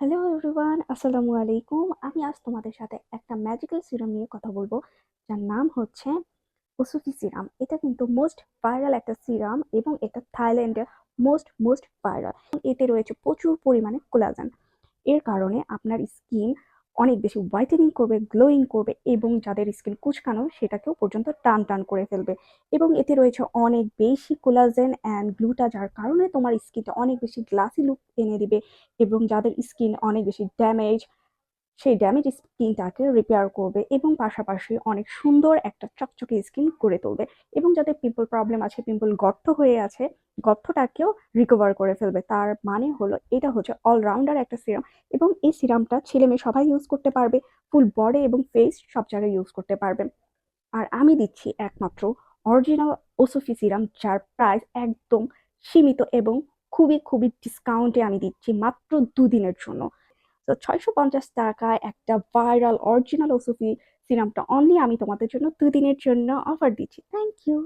Hello everyone, আসসালামু আলাইকুম। আমি আজ তোমাদের সাথে একটা ম্যাজিক্যাল সিরাম নিয়ে কথা বলবো, যার নাম হচ্ছে ওসুফি সিরাম। এটা কিন্তু মোস্ট ভাইরাল একটা সিরাম এবং এটা থাইল্যান্ডের মোস্ট ভাইরাল। এতে রয়েছে প্রচুর পরিমাণে কোলাজেন। এর কারণে আপনার স্কিন অনেক বেশি হোয়াইটেনিং করবে, গ্লোয়িং করবে এবং যাদের স্কিন কুঁচকানো সেটাকেও পর্যন্ত টান করে ফেলবে। এবং এতে রয়েছে অনেক বেশি কোলাজেন অ্যান্ড গ্লুটা, যার কারণে তোমার স্কিনটা অনেক বেশি গ্লাসি লুক এনে দিবে এবং যাদের স্কিন অনেক বেশি ড্যামেজ সেই ড্যামেজ স্কিনটাকে রিপেয়ার করবে এবং পাশাপাশি অনেক সুন্দর একটা চকচকে স্কিন করে তুলবে। এবং যাদের পিম্পল প্রবলেম আছে, পিম্পল গর্ত হয়ে আছে, গর্তটাকেও রিকভার করে ফেলবে। তার মানে হলো এটা হচ্ছে অলরাউন্ডার একটা সিরাম এবং এই সিরামটা ছেলে মেয়ে সবাই ইউজ করতে পারবে, ফুল বডি এবং ফেস সব জায়গায় ইউজ করতে পারবে। আর আমি দিচ্ছি একমাত্র অরিজিনাল ওসফি সিরাম, যার প্রাইস একদম সীমিত এবং খুবই ডিসকাউন্টে আমি দিচ্ছি মাত্র 2 দিনের জন্য। তো 650 টাকায় একটা ভাইরাল অরিজিনাল ওসুফি সিরামটা অনলি আমি তোমাদের জন্য 2 দিনের জন্য অফার দিচ্ছি। Thank you.